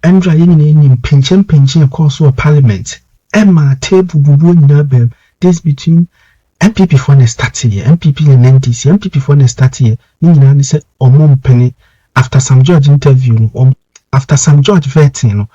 Andra in pinching course of parliament. Emma table bubu this between NPP for the start here, NPP and NDC, NPP for the start here. Nina said penny after some judge interview after some judge vetting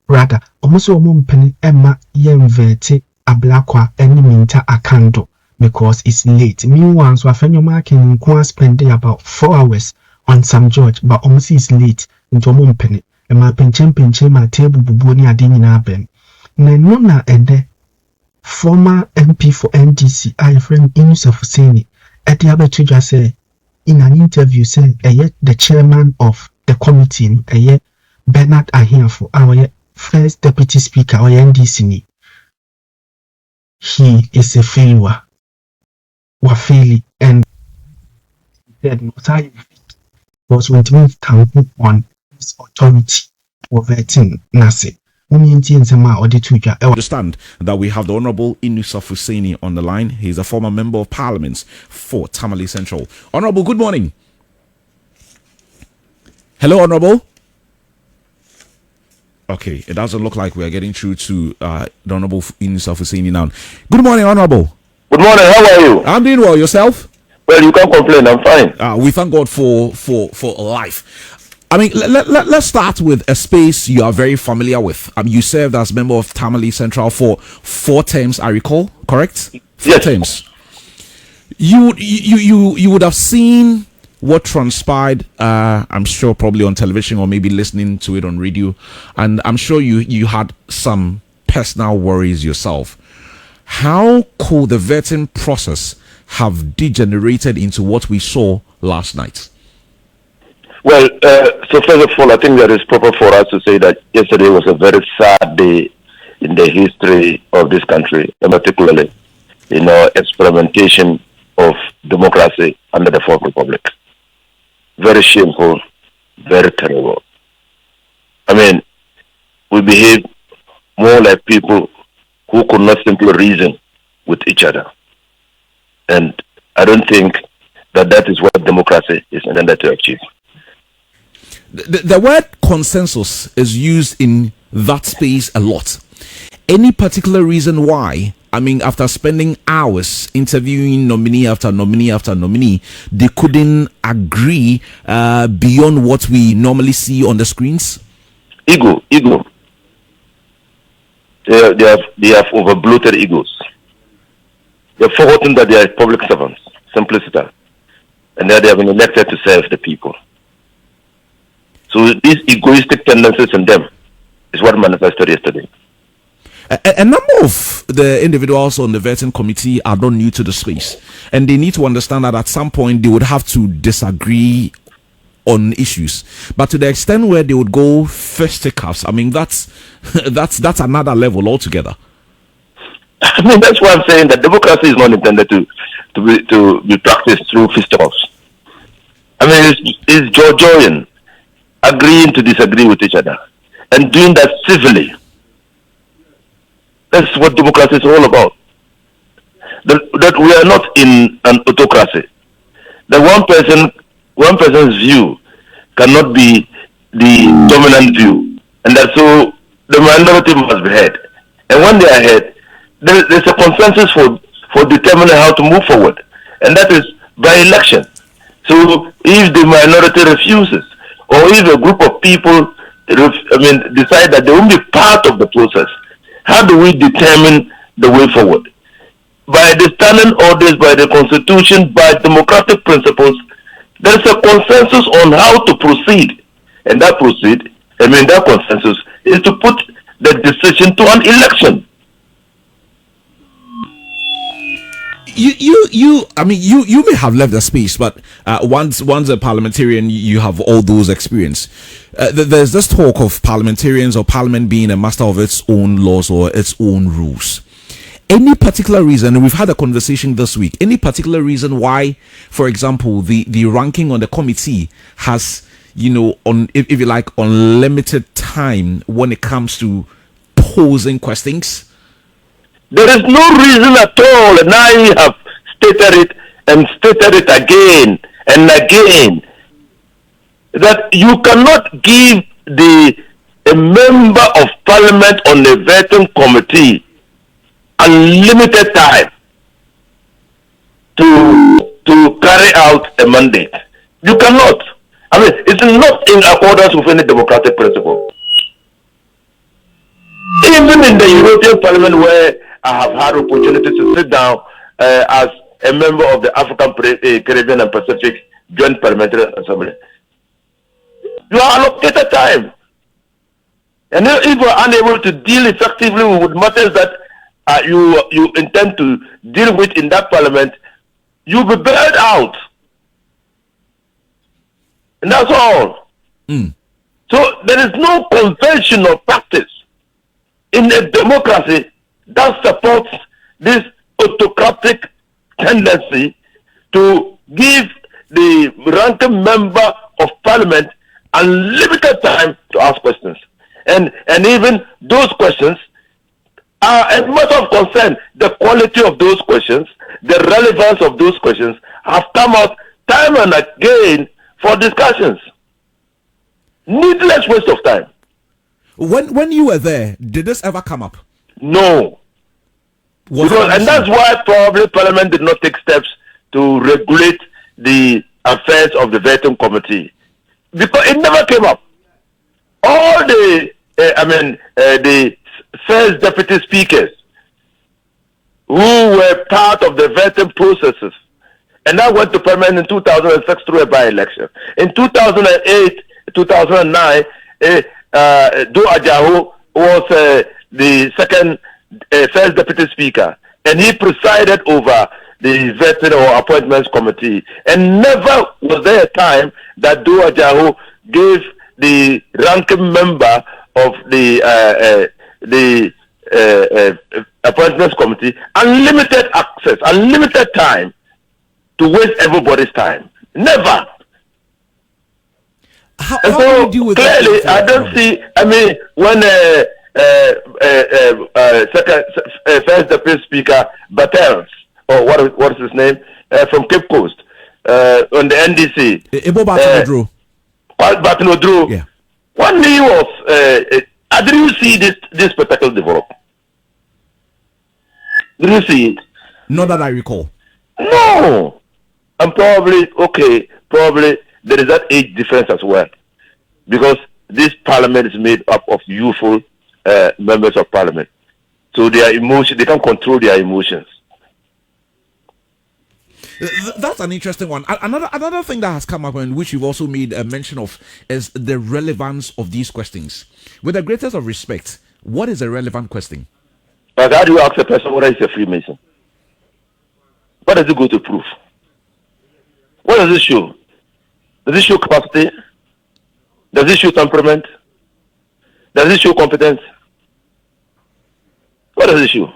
rather almost penny Emma yen vete a blackwa any minta a candle because it's late. Meanwhile, so I find your marking spend about 4 hours on some judge, but almost is late into penny. And my pinching my table buboni adini na ben. Nona ede former MP for NDC, I friend Inusah Fuseini, at the other to say in an interview say the chairman of the committee, Bernard Ahiafo, our first deputy speaker, our NDC. He is a failure. Wafeli and said no was when we come on his authority for vetting Nasi. Understand that we have the Honorable Inusah Fuseini on the line. He's a former member of Parliament for Tamale Central. Honorable, good morning. Hello, Honorable. Okay, it doesn't look like we are getting through to the Honorable Inusah Fuseini now. Good morning, Honorable. Good morning. How are you? I'm doing well. Yourself? Well, you can't complain. I'm fine. We thank God for life. I mean, let's start with a space you are very familiar with. You served as member of Tamale Central for 4 terms, I recall, correct? 4 terms. You would have seen what transpired, I'm sure probably on television or maybe listening to it on radio, and I'm sure you had some personal worries yourself. How could the vetting process have degenerated into what we saw last night? Well, so first of all, I think that it's proper for us to say that yesterday was a very sad day in the history of this country, and particularly in our experimentation of democracy under the Fourth Republic. Very shameful, very terrible. I mean, we behave more like people who could not simply reason with each other. And I don't think that is what democracy is intended to achieve. The word consensus is used in that space a lot. Any particular reason why? I mean, after spending hours interviewing nominee after nominee after nominee, they couldn't agree beyond what we normally see on the screens? Ego. They have over-bloated egos. They've forgotten that they are public servants, simplicity, and that they have been elected to serve the people. So these egoistic tendencies in them is what manifested yesterday. A number of the individuals on the vetting committee are not new to the space, and they need to understand that at some point they would have to disagree on issues. But to the extent where they would go fisticuffs, I mean that's another level altogether. I mean, that's why I'm saying that democracy is not intended to be practiced through fisticuffs. I mean, it's Georgian agreeing to disagree with each other and doing that civilly. That's what democracy is all about. That we are not in an autocracy. That one person's view cannot be the dominant view, and that so the minority must be heard. And when they are heard, there's a consensus for determining how to move forward, and that is by election. So if the minority refuses, or if a group of people decide that they won't be part of the process, how do we determine the way forward? By the standing orders, by the constitution, by democratic principles, there's a consensus on how to proceed. And that consensus is to put the decision to an election. You may have left the space, but once a parliamentarian, you have all those experience. There's this talk of parliamentarians or parliament being a master of its own laws or its own rules. Any particular reason, and we've had a conversation this week, any particular reason why, for example, the ranking on the committee has, if you like, unlimited time when it comes to posing questions? There is no reason at all, and I have stated it again and again, that you cannot give the a member of parliament on the vetting committee unlimited time to carry out a mandate. You cannot. I mean, it's not in accordance with any democratic principle. Even in the European Parliament, where I have had opportunity to sit down as a member of the African, Caribbean and Pacific Joint Parliamentary Assembly, you are allocated time. And if you are unable to deal effectively with matters that you intend to deal with in that parliament, you'll be burned out. And that's all. So there is no convention or practice in a democracy that supports this autocratic tendency to give the ranking member of parliament unlimited time to ask questions. And even those questions are a matter of concern. The quality of those questions, the relevance of those questions have come out time and again for discussions. Needless waste of time. When you were there, did this ever come up? No. And that's why probably Parliament did not take steps to regulate the affairs of the vetting committee, because it never came up. All the the first deputy speakers who were part of the vetting processes, and that went to Parliament in 2006 through a by-election. In 2008, 2009, Do Ajaho was the second first deputy speaker, and he presided over the vetting or appointments committee. And never was there a time that Do Ajaho gave the ranking member of the appointments committee unlimited access, unlimited time to waste everybody's time. Never. How so do you deal with clearly, that? I don't see. I mean, when first deputy speaker Battels, or what is his name, from Cape Coast, on the NDC, Ebo Batinodru. Batinodru. Yeah. When he was, did you see this particular development? Did you see it? Not that I recall. No. And probably there is that age difference as well, because this parliament is made up of youthful members of parliament, so they can control their emotions. That's an interesting one. Another thing that has come up, and which you've also made a mention of, is the relevance of these questions. With the greatest of respect, what is a relevant question? But how do you ask a person whether he's a Freemason? What does it go to prove? What does it show? Does it show capacity? Does it show temperament? Does it show competence? What does it show?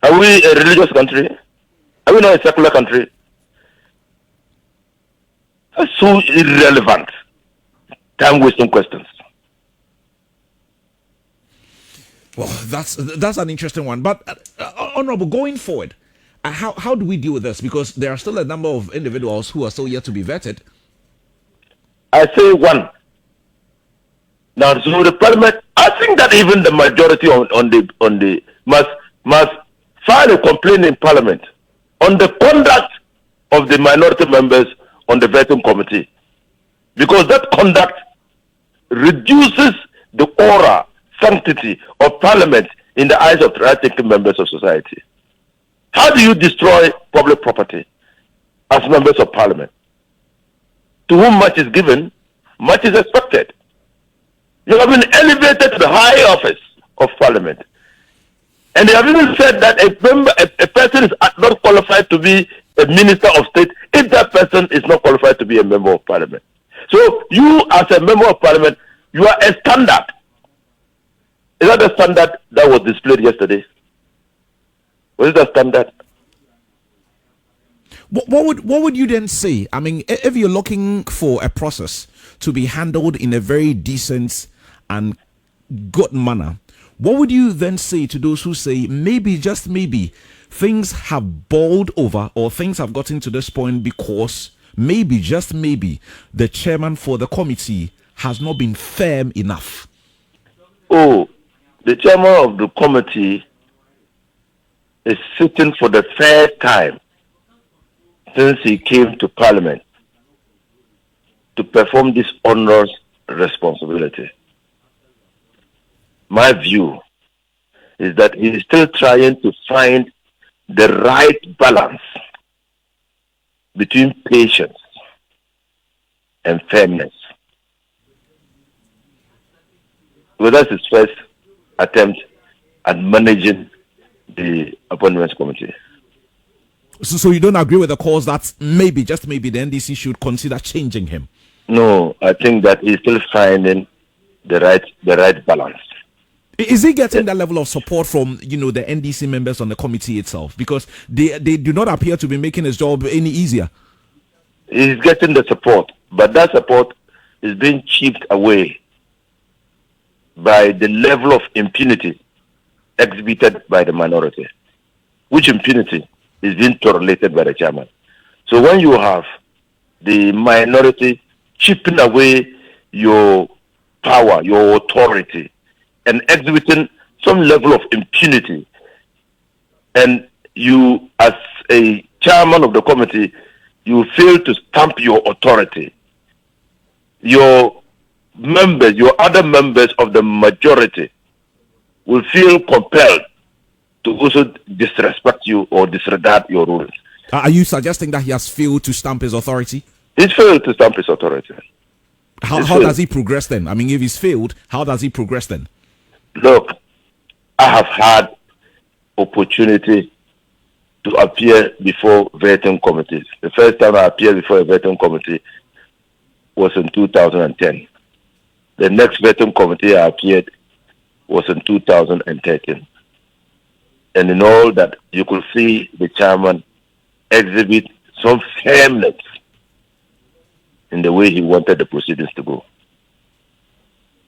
Are we a religious country? Are we not a secular country? That's so irrelevant. Time-wasting questions. Well, that's an interesting one. But, Honorable, going forward, how do we deal with this? Because there are still a number of individuals who are still yet to be vetted. I say one. Now, so the parliament, I think that even the majority on the must file a complaint in parliament on the conduct of the minority members on the vetting committee, because that conduct reduces the aura, sanctity of parliament in the eyes of right-thinking members of society. How do you destroy public property as members of parliament? To whom much is given, much is expected. You have been elevated to the high office of parliament. And they have even said that a person is not qualified to be a minister of state if that person is not qualified to be a member of parliament. So you, as a member of parliament, you are a standard. Is that the standard that was displayed yesterday? Was it a standard? What would you then say? I mean, if you're looking for a process to be handled in a very decent and good manner, what would you then say to those who say maybe, just maybe, things have boiled over or things have gotten to this point because maybe, just maybe, the chairman for the committee has not been firm enough? Oh, the chairman of the committee is sitting for the third time since he came to Parliament to perform this onerous responsibility. My view is that he is still trying to find the right balance between patience and fairness. Well, that's his first attempt at managing the appointments committee. So you don't agree with the cause that maybe, just maybe, the NDC should consider changing him? No, I think that he's still finding the right balance. Is he getting that level of support from, the NDC members on the committee itself? Because they do not appear to be making his job any easier. He's getting the support, but that support is being chipped away by the level of impunity exhibited by the minority, which impunity is being tolerated by the chairman. So when you have the minority chipping away your power, your authority, and exhibiting some level of impunity, and you, as a chairman of the committee, you fail to stamp your authority, your other members of the majority will feel compelled to also disrespect you or disregard your rules. Are you suggesting that he has failed to stamp his authority? He's failed to stamp his authority. How does he progress then? I mean, if he's failed, how does he progress then? Look, I have had opportunity to appear before vetting committees. The first time I appeared before a vetting committee was in 2010. The next vetting committee I appeared was in 2013. And in all that, you could see the chairman exhibit some firmness in the way he wanted the proceedings to go.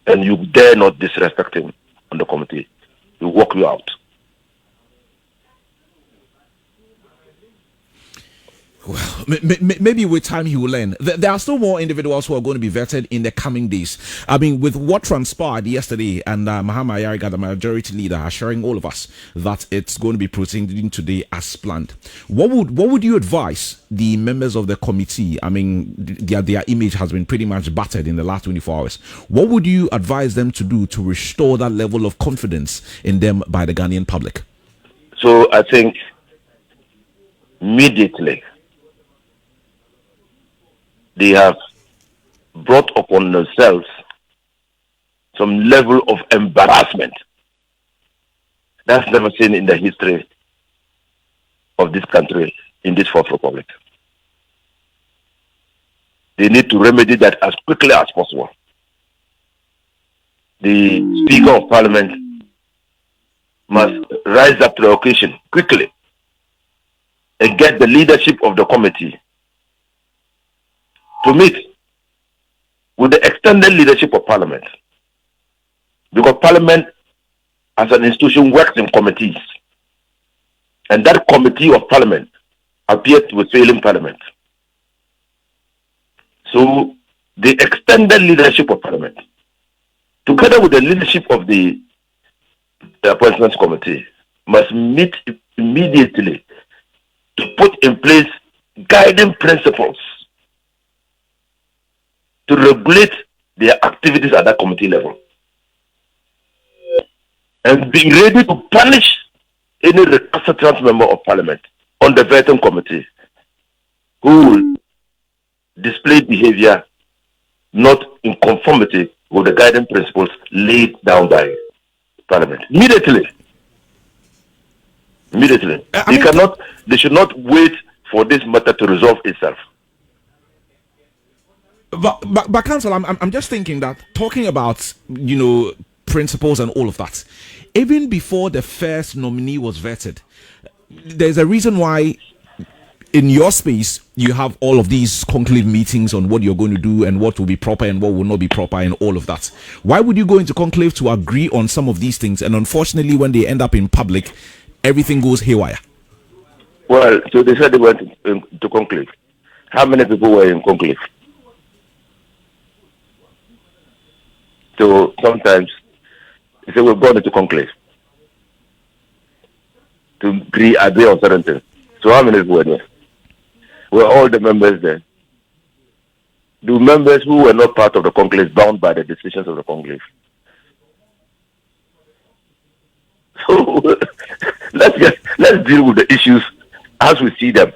And you dare not disrespect him on the committee. He'll walk you out. Well, maybe with time he will learn. There are still more individuals who are going to be vetted in the coming days. I mean, with what transpired yesterday, and Mahama Ayariga, the majority leader, assuring all of us that it's going to be proceeding today as planned. What would you advise the members of the committee? I mean, their image has been pretty much battered in the last 24 hours. What would you advise them to do to restore that level of confidence in them by the Ghanaian public? So I think immediately they have brought upon themselves some level of embarrassment that's never seen in the history of this country, in this Fourth Republic. They need to remedy that as quickly as possible. The Speaker of Parliament must rise up to the occasion quickly and get the leadership of the committee to meet with the extended leadership of Parliament, because Parliament as an institution works in committees, and that committee of Parliament appeared with failing Parliament. So the extended leadership of Parliament, together with the leadership of the Appointments Committee, must meet immediately to put in place guiding principles to regulate their activities at that committee level, and be ready to punish any recalcitrant member of Parliament on the vetting committee who will display behavior not in conformity with the guiding principles laid down by Parliament. Immediately. They should not wait for this matter to resolve itself. But Council, I'm just thinking that talking about, principles and all of that, even before the first nominee was vetted, there's a reason why in your space you have all of these conclave meetings on what you're going to do and what will be proper and what will not be proper and all of that. Why would you go into conclave to agree on some of these things, and unfortunately when they end up in public, everything goes haywire? Well, so they said they went to conclave. How many people were in conclave? So sometimes they say we've gone into conclave to agree on certain things. So how many were there? Were all the members there? Do members who were not part of the conclave bound by the decisions of the conclave? So let's deal with the issues as we see them.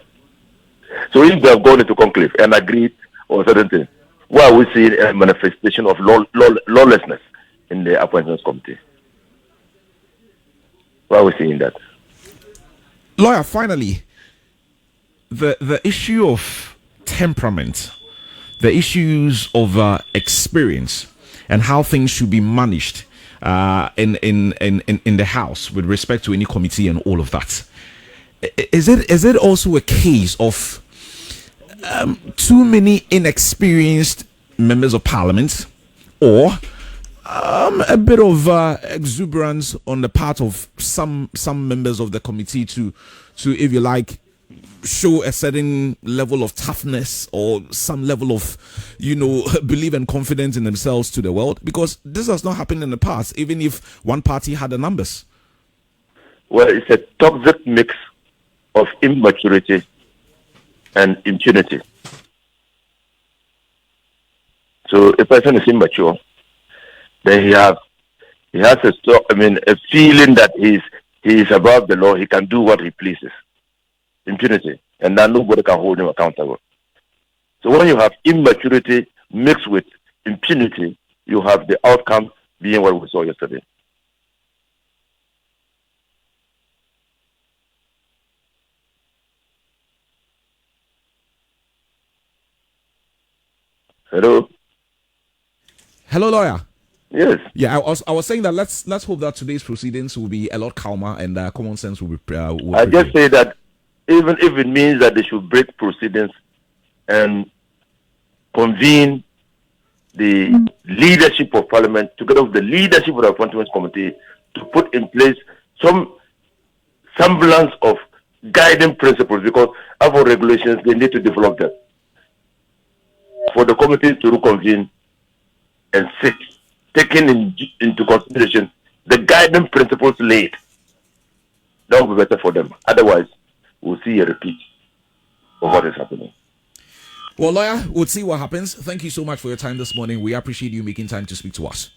So if they have gone into conclave and agreed on certain things, why are we seeing a manifestation of lawlessness in the appointments committee? Why are we seeing that? Lawyer, finally, the issue of temperament, the issues of experience, and how things should be managed in the House with respect to any committee and all of that. Is it also a case of too many inexperienced members of parliament, or a bit of exuberance on the part of some members of the committee to, if you like, show a certain level of toughness or some level of, belief and confidence in themselves to the world? Because this has not happened in the past, even if one party had the numbers. Well, it's a toxic mix of immaturity and impunity. So a person is immature, then he has a feeling that he is above the law. He can do what he pleases. Impunity, and then nobody can hold him accountable. So when you have immaturity mixed with impunity, you have the outcome being what we saw yesterday. Hello, lawyer. Yes. Yeah, I was saying that let's hope that today's proceedings will be a lot calmer and common sense will be. I just say that even if it means that they should break proceedings and convene the leadership of Parliament together with the leadership of the Appointments Committee to put in place some semblance of guiding principles, because our regulations, they need to develop them. For the committee to reconvene and sit, taking into consideration the guiding principles laid, that will be better for them. Otherwise, we'll see a repeat of what is happening. Well, lawyer, we'll see what happens. Thank you so much for your time this morning. We appreciate you making time to speak to us.